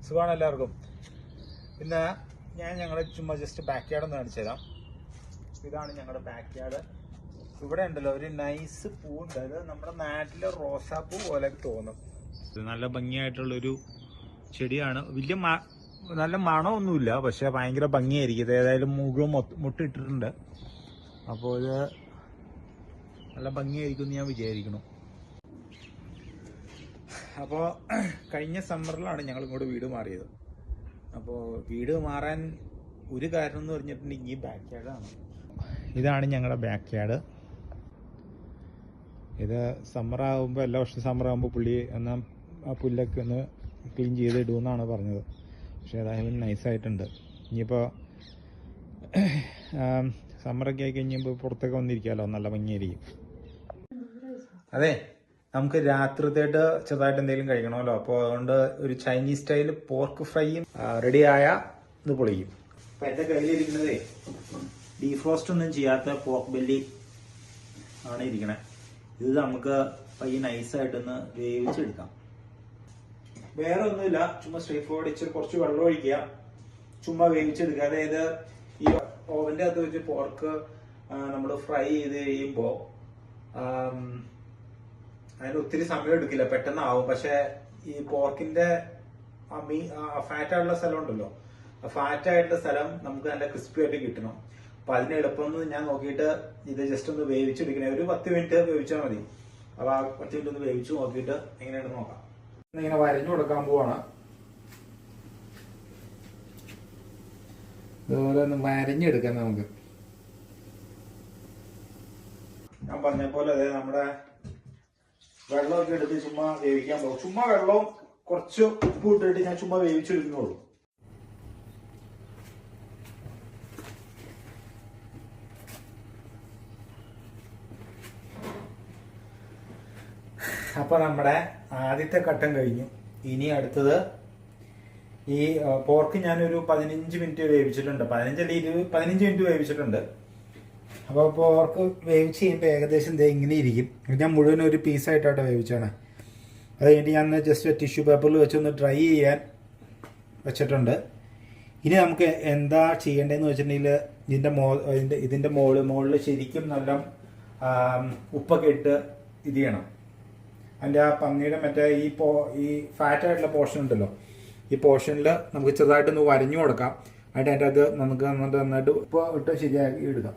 സുഖമാണ് എല്ലാവർക്കും. പിന്നെ ഞാൻ ഞങ്ങളുടെ ചുമ്മാ ജസ്റ്റ് ബാക്ക് യാർഡ് ഒന്ന് കാണിച്ചു തരാം. ഇതാണ് ഞങ്ങളുടെ ബാക്ക് യാർഡ്. ഇവിടെ ഉണ്ടല്ലോ ഒരു നൈസ് പൂവുണ്ട്. അത് നമ്മുടെ നാട്ടിലെ റോസാപ്പൂ പോലെ തോന്നും. നല്ല ഭംഗിയായിട്ടുള്ളൊരു ചെടിയാണ്. വലിയ നല്ല മണമൊന്നുമില്ല, പക്ഷെ ഭയങ്കര ഭംഗിയായിരിക്കും. ഇത് ഏതായാലും മുഴുവൻ മുട്ടിട്ടിട്ടുണ്ട്. അപ്പോൾ ഇത് നല്ല ഭംഗിയായിരിക്കും എന്ന് ഞാൻ വിചാരിക്കുന്നു. അപ്പോൾ കഴിഞ്ഞ സമ്മറിലാണ് ഞങ്ങൾ ഇങ്ങോട്ട് വീട് മാറിയത്. അപ്പോൾ വീട് മാറാൻ ഒരു കാരണം എന്ന് പറഞ്ഞിട്ടുണ്ടെങ്കിൽ ഈ ബാക്ക് യാർഡാണ്. ഇതാണ് ഞങ്ങളുടെ ബാക്ക് യാർഡ്. ഇത് സമ്മറാകുമ്പോൾ എല്ലാ വർഷവും സമ്മറാകുമ്പോൾ പുള്ളി എന്നാൽ ആ പുല്ലൊക്കെ ഒന്ന് ക്ലീൻ ചെയ്ത് ഇടുമെന്നാണ് പറഞ്ഞത്. പക്ഷേ ഏതായാലും നൈസായിട്ടുണ്ട്. ഇനിയിപ്പോൾ സമ്മറൊക്കെ ആയി കഴിഞ്ഞപ്പോൾ പുറത്തൊക്കെ വന്നിരിക്കാമല്ലോ, നല്ല ഭംഗിയായിരിക്കും. അതെ, നമുക്ക് രാത്രിത്തേട്ട് ചെറുതായിട്ട് എന്തെങ്കിലും കഴിക്കണമല്ലോ. അപ്പോൾ അതുകൊണ്ട് ഒരു ചൈനീസ് സ്റ്റൈൽ പോർക്ക് ഫ്രൈയും റെഡിയായ ഇത് പൊളിക്കും. അപ്പം എൻ്റെ കയ്യിലിരിക്കുന്നതേ ഡീഫ്രോസ്റ്റ് ഒന്നും ചെയ്യാത്ത പോർക്ക് ബെല്ലി ആണ് ഇരിക്കണേ. ഇത് നമുക്ക് പയ്യെ നൈസായിട്ടൊന്ന് വേവിച്ചെടുക്കാം. വേറെ ഒന്നുമില്ല, ചുമ്മാ സ്ട്രേറ്റ് ഫോർവേഡ് ഇച്ചിരി കുറച്ച് വെള്ളം ഒഴിക്കുക, ചുമ്മാ വേവിച്ചെടുക്കുക. അതായത് ഈ ഓവൻ്റെ അകത്ത് വെച്ച് പോർക്ക് നമ്മൾ ഫ്രൈ ചെയ്ത് കഴിയുമ്പോൾ അതിന് ഒത്തിരി സമയം എടുക്കില്ല, പെട്ടെന്ന് ആവും. പക്ഷെ ഈ പോർക്കിന്റെ ഫാറ്റ് ആയിട്ടുള്ള സ്ഥലം ഉണ്ടല്ലോ, ആ ഫാറ്റ് ആയിട്ടുള്ള സ്ഥലം നമുക്ക് നല്ല ക്രിസ്പി ആയിട്ട് കിട്ടണം. അപ്പൊ അതിന് എളുപ്പം ഞാൻ നോക്കിയിട്ട് ഇത് ജസ്റ്റ് ഒന്ന് വേവിച്ചെടുക്കണേ. ഒരു 10 മിനിറ്റ് വേവിച്ചാൽ മതി. അപ്പൊ ആ 10 മിനിറ്റ് ഒന്ന് വേവിച്ച് നോക്കിയിട്ട് എങ്ങനെയാണെന്ന് നോക്കാം. ഇങ്ങനെ വരഞ്ഞു കൊടുക്കാൻ പോവാണ്. ഇതുപോലെ ഒന്ന് വരഞ്ഞെടുക്കാം നമുക്ക്. ഞാൻ പറഞ്ഞ പോലെ അതെ, നമ്മുടെ വെള്ളമൊക്കെ എടുത്ത് ചുമ്മാ വേവിക്കാൻ പോകും. ചുമ്മാ വെള്ളവും കുറച്ച് ഉപ്പ് ഇട്ടിട്ട് ഞാൻ ചുമ്മാ വേവിച്ചെടുക്കുന്നുള്ളൂ. അപ്പൊ നമ്മുടെ ആദ്യത്തെ ഘട്ടം കഴിഞ്ഞു. ഇനി അടുത്തത് ഈ പോർക്ക് ഞാനൊരു 15 മിനിറ്റ് വേവിച്ചിട്ടുണ്ട്. 15 മിനിറ്റ് വേവിച്ചിട്ടുണ്ട്. അപ്പോൾ പോർക്ക് വേവിച്ച് കഴിയുമ്പോൾ ഏകദേശം ഇങ്ങനെ ഇരിക്കും. ഞാൻ മുഴുവൻ ഒരു പീസായിട്ടാണ് വേവിച്ചാണ്. അത് കഴിഞ്ഞിട്ട് ഞാൻ ജസ്റ്റ് ടിഷ്യൂ പേപ്പറിൽ വെച്ചൊന്ന് ഡ്രൈ ചെയ്യാൻ വെച്ചിട്ടുണ്ട്. ഇനി നമുക്ക് എന്താ ചെയ്യേണ്ടതെന്ന് വെച്ചിട്ടുണ്ടെങ്കിൽ ഇതിൻ്റെ മുകളിൽ ശരിക്കും നല്ല ഉപ്പൊക്കെ ഇട്ട് ഇത് ചെയ്യണം. അതിൻ്റെ ആ പന്നിയുടെ മറ്റേ ഈ ഫാറ്റായിട്ടുള്ള പോർഷൻ ഉണ്ടല്ലോ, ഈ പോർഷനിൽ നമുക്ക് ചെറുതായിട്ടൊന്ന് വരഞ്ഞു കൊടുക്കാം. അതിൻ്റെ അത് നമുക്ക് നന്നായിട്ട് ഉപ്പ് ഇട്ട് ശരിയാക്കി എടുക്കാം.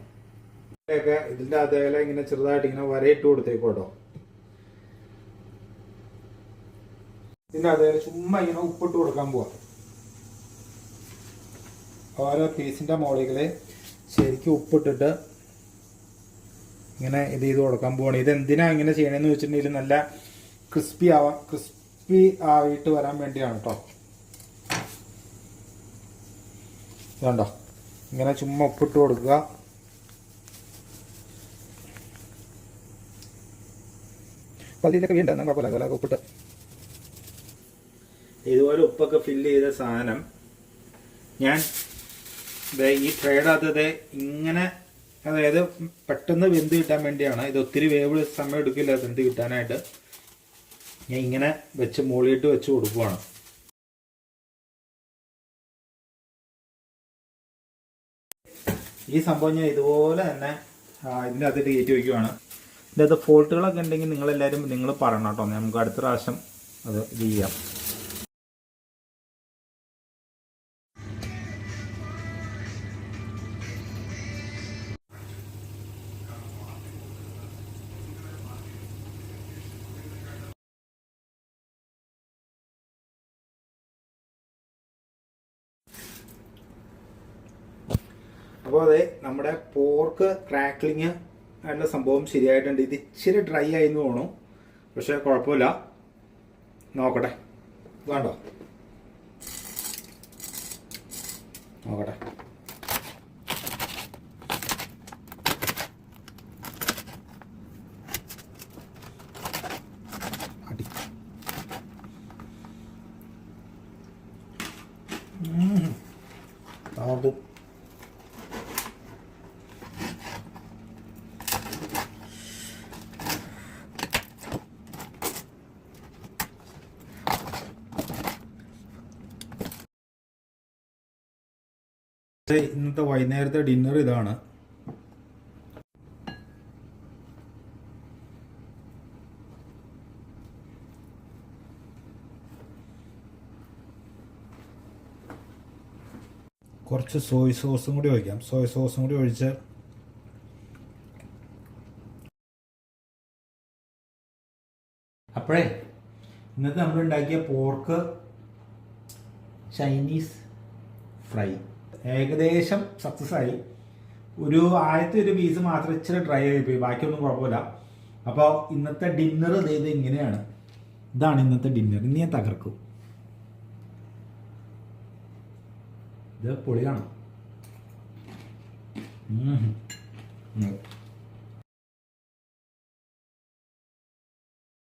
ഒക്കെ ഇതിൻ്റെ അതേപോലെ ഇങ്ങനെ ചെറുതായിട്ട് ഇങ്ങനെ വരയിട്ട് കൊടുത്തേക്കോട്ടോ. ഇതിൻ്റെ അതേപോലെ ചുമ്മാ ഇങ്ങനെ ഉപ്പിട്ട് കൊടുക്കാൻ പോവാം. ഓരോ പീസിൻ്റെ മുകളിൽ ശരിക്കും ഉപ്പിട്ടിട്ട് ഇങ്ങനെ ഇത് ചെയ്ത് കൊടുക്കാൻ പോവാണ്. ഇതെന്തിനാ ഇങ്ങനെ ചെയ്യണമെന്ന് വെച്ചിട്ടുണ്ടെങ്കിൽ നല്ല ക്രിസ്പി ആയിട്ട് വരാൻ വേണ്ടിയാണ് കേട്ടോ. ഇതുണ്ടോ, ഇങ്ങനെ ചുമ്മാ ഉപ്പിട്ട് കൊടുക്കുക. അപ്പം അതിലൊക്കെ വീണ്ടും കുഴപ്പമില്ല, ഉപ്പിട്ട് ഇതുപോലെ ഉപ്പൊക്കെ ഫില്ല് ചെയ്ത സാധനം ഞാൻ ഈ ട്രേഡകത്ത് ഇങ്ങനെ, അതായത് പെട്ടെന്ന് വെന്ത് കിട്ടാൻ വേണ്ടിയാണ്. ഇത് ഒത്തിരി വേവ് സമയം എടുക്കില്ല വെന്ത് കിട്ടാനായിട്ട്. ഞാൻ ഇങ്ങനെ വെച്ച് മുകളിലിട്ട് വെച്ച് കൊടുക്കുവാണ്. ഈ സംഭവം ഞാൻ ഇതുപോലെ തന്നെ ഇതിൻ്റെ അകത്തിട്ട് കയറ്റി വയ്ക്കുവാണ്. ഇതിൻ്റെ അകത്ത് ഫോൾട്ടുകളൊക്കെ ഉണ്ടെങ്കിൽ നിങ്ങൾ പറയണം കേട്ടോ. നമുക്ക് അടുത്ത പ്രാവശ്യം അത് ഇത് ചെയ്യാം. അപ്പോൾ അതെ, നമ്മുടെ പോർക്ക് ക്രാക്ലിങ് ആയിട്ടുള്ള സംഭവം ശരിയായിട്ടുണ്ട്. ഇത് ഇച്ചിരി ഡ്രൈ ആയിന്ന് തോന്നും, പക്ഷെ കുഴപ്പമില്ല. നോക്കട്ടെ, വേണ്ടോ നോക്കട്ടെ. അടി ആകും. ഇന്നത്തെ വൈകുന്നേരത്തെ ഡിന്നർ ഇതാണ്. കുറച്ച് സോയ് സോസും കൂടി ഒഴിക്കാം. സോയ് സോസും കൂടി ഒഴിച്ച് അപ്പോഴേ ഇന്നത്തെ നമ്മൾ ഉണ്ടാക്കിയ പോർക്ക് ചൈനീസ് ഫ്രൈ ഏകദേശം സക്സസ് ആയി. ആദ്യത്തെ ഒരു പീസ് മാത്രം ഇച്ചിരി ഡ്രൈ ആയിപ്പോയി, ബാക്കിയൊന്നും കുഴപ്പമില്ല. അപ്പോൾ ഇന്നത്തെ ഡിന്നർ ഇത് ഇങ്ങനെയാണ്. ഇതാണ് ഇന്നത്തെ ഡിന്നർ. ഇന്ന് ഞാൻ തകർക്കും. ഇത് പൊളിയാണ്.